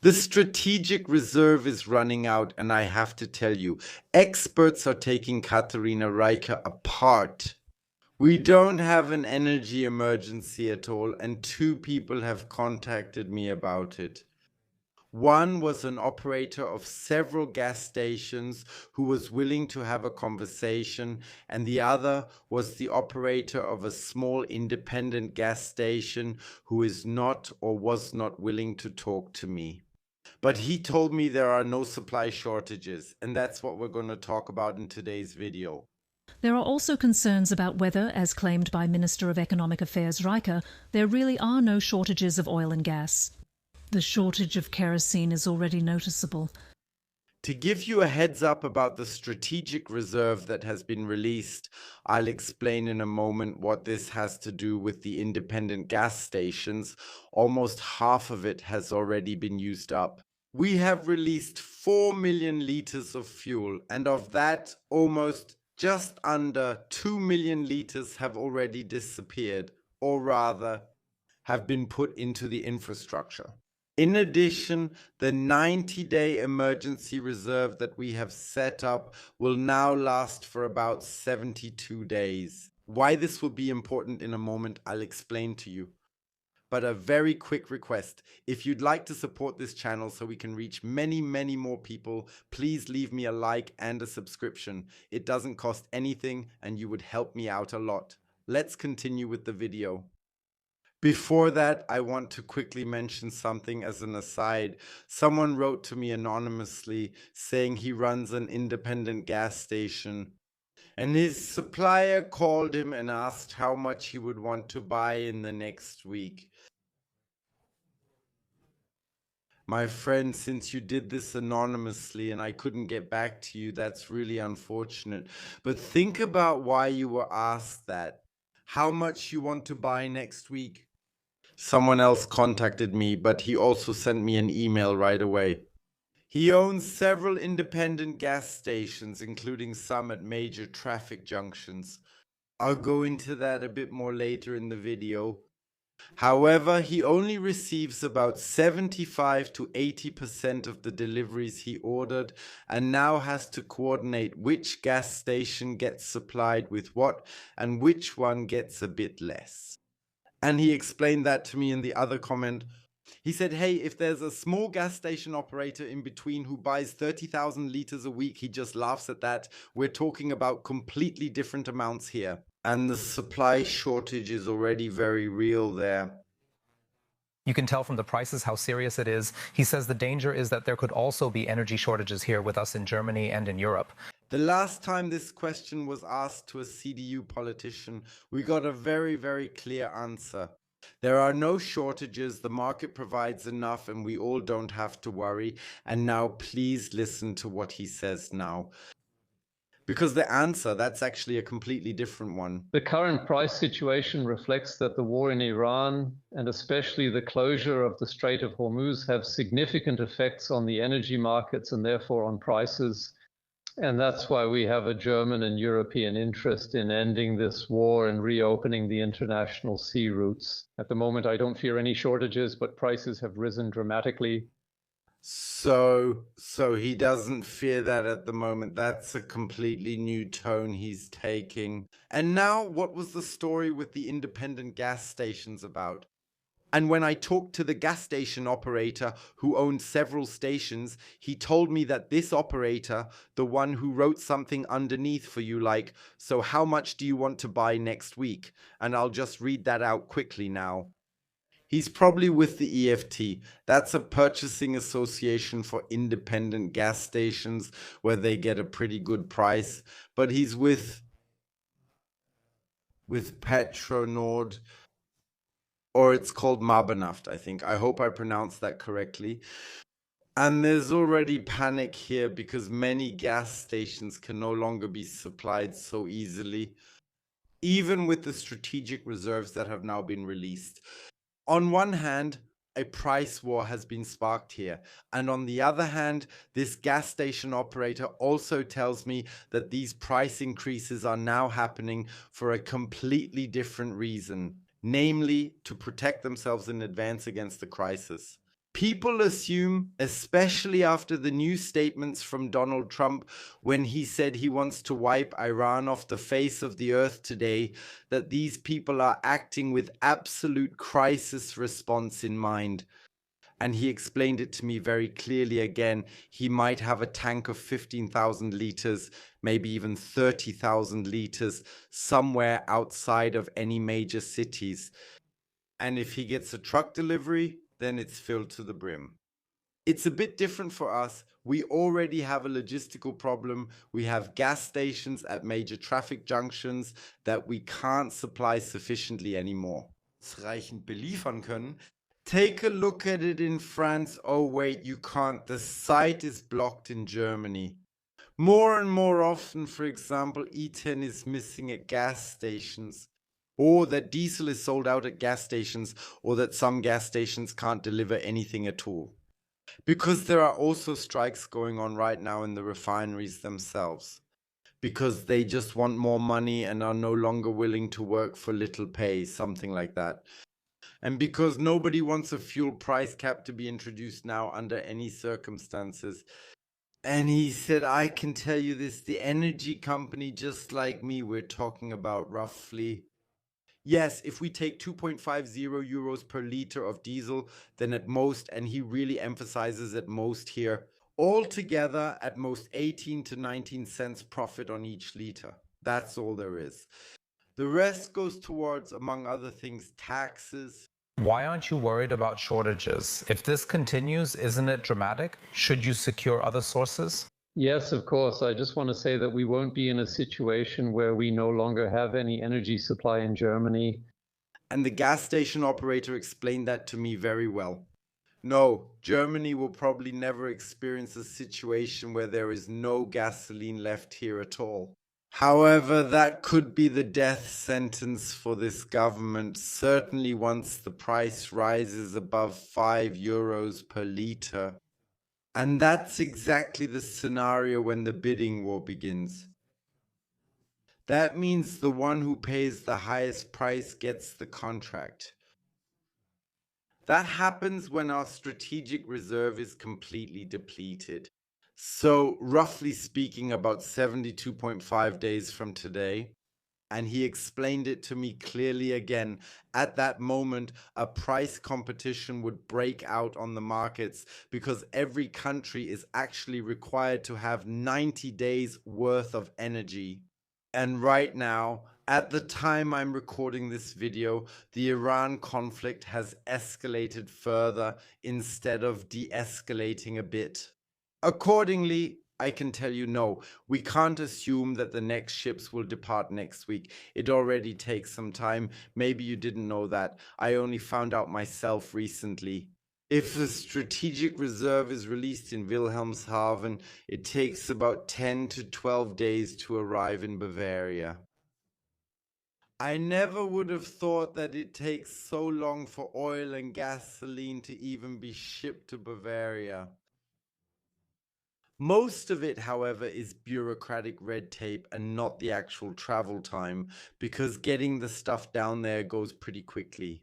The strategic reserve is running out, and I have to tell you, experts are taking Katharina Reiche apart. We don't have an energy emergency at all, and two people have contacted me about it. One was an operator of several gas stations who was willing to have a conversation, and the other was the operator of a small independent gas station who is not or was not willing to talk to me. But he told me there are no supply shortages, and that's what we're going to talk about in today's video. There are also concerns about whether, as claimed by Minister of Economic Affairs Reiche, there really are no shortages of oil and gas. The shortage of kerosene is already noticeable. To give you a heads up about the strategic reserve that has been released, I'll explain in a moment what this has to do with the independent gas stations. Almost half of it has already been used up. We have released 4 million liters of fuel, and of that, almost just under 2 million liters have already disappeared, or rather, have been put into the infrastructure. In addition, the 90-day emergency reserve that we have set up will now last for about 72 days. Why this will be important in a moment, I'll explain to you. But a very quick request, if you'd like to support this channel so we can reach many more people, please leave me a like and a subscription. It doesn't cost anything and you would help me out a lot. Let's continue with the video. Before that, I want to quickly mention something as an aside. Someone wrote to me anonymously saying he runs an independent gas station, and his supplier called him and asked how much he would want to buy in the next week. My friend, since you did this anonymously and I couldn't get back to you, that's really unfortunate. But think about why you were asked that. How much you want to buy next week? Someone else contacted me, but he also sent me an email right away. He owns several independent gas stations, including some at major traffic junctions. I'll go into that a bit more later in the video. However, he only receives about 75 to 80% of the deliveries he ordered and now has to coordinate which gas station gets supplied with what and which one gets a bit less. And he explained that to me in the other comment. He said, hey, if there's a small gas station operator in between who buys 30,000 liters a week, he just laughs at that. We're talking about completely different amounts here. And the supply shortage is already very real there. You can tell from the prices how serious it is. He says the danger is that there could also be energy shortages here with us in Germany and in Europe. The last time this question was asked to a CDU politician, we got a very clear answer. There are no shortages, the market provides enough, and we all don't have to worry. And now please listen to what he says now. Because the answer, that's actually a completely different one. The current price situation reflects that the war in Iran, and especially the closure of the Strait of Hormuz, have significant effects on the energy markets and therefore on prices. And that's why we have a German and European interest in ending this war and reopening the international sea routes. At the moment, I don't fear any shortages, but prices have risen dramatically. So he doesn't fear that at the moment. That's a completely new tone he's taking. And now, what was the story with the independent gas stations about? And when I talked to the gas station operator who owned several stations, he told me that this operator, the one who wrote something underneath for you like, so how much do you want to buy next week? And I'll just read that out quickly now. He's probably with the EFT. That's a purchasing association for independent gas stations where they get a pretty good price. But he's with Petronord, or it's called Mabanaft, I think. I hope I pronounced that correctly. And there's already panic here because many gas stations can no longer be supplied so easily, even with the strategic reserves that have now been released. On one hand, a price war has been sparked here. And on the other hand, this gas station operator also tells me that these price increases are now happening for a completely different reason, namely to protect themselves in advance against the crisis. People assume, especially after the new statements from Donald Trump when he said he wants to wipe Iran off the face of the earth today, that these people are acting with absolute crisis response in mind. And he explained it to me very clearly again. He might have a tank of 15,000 liters, maybe even 30,000 liters, somewhere outside of any major cities. And if he gets a truck delivery, then it's filled to the brim. It's a bit different for us. We already have a logistical problem. We have gas stations at major traffic junctions that we can't supply sufficiently anymore. Ausreichend beliefern können. Take a look at it in France. Oh, wait, you can't. The site is blocked in Germany. More and more often, for example, E10 is missing at gas stations, or that diesel is sold out at gas stations, or that some gas stations can't deliver anything at all. Because there are also strikes going on right now in the refineries themselves, because they just want more money and are no longer willing to work for little pay, something like that. And because nobody wants a fuel price cap to be introduced now under any circumstances. And he said, I can tell you this, the energy company, just like me, we're talking about roughly, yes, if we take 2.50 euros per liter of diesel, then at most, and he really emphasizes at most here, altogether at most 18 to 19 cents profit on each liter. That's all there is. The rest goes towards, among other things, taxes. Why aren't you worried about shortages? If this continues, isn't it dramatic? Should you secure other sources? Yes, of course. I just want to say that we won't be in a situation where we no longer have any energy supply in Germany. And the gas station operator explained that to me very well. No, Germany will probably never experience a situation where there is no gasoline left here at all. However, that could be the death sentence for this government, certainly once the price rises above 5 euros per liter. And that's exactly the scenario when the bidding war begins. That means the one who pays the highest price gets the contract. That happens when our strategic reserve is completely depleted. So, roughly speaking, about 72.5 days from today. And he explained it to me clearly again. At that moment, a price competition would break out on the markets because every country is actually required to have 90 days worth of energy. And right now, at the time I'm recording this video, the Iran conflict has escalated further instead of de-escalating a bit. Accordingly, I can tell you no, we can't assume that the next ships will depart next week. It already takes some time. Maybe you didn't know that. I only found out myself recently. If the strategic reserve is released in Wilhelmshaven, it takes about 10 to 12 days to arrive in Bavaria. I never would have thought that it takes so long for oil and gasoline to even be shipped to Bavaria. Most of it, however, is bureaucratic red tape and not the actual travel time, because getting the stuff down there goes pretty quickly.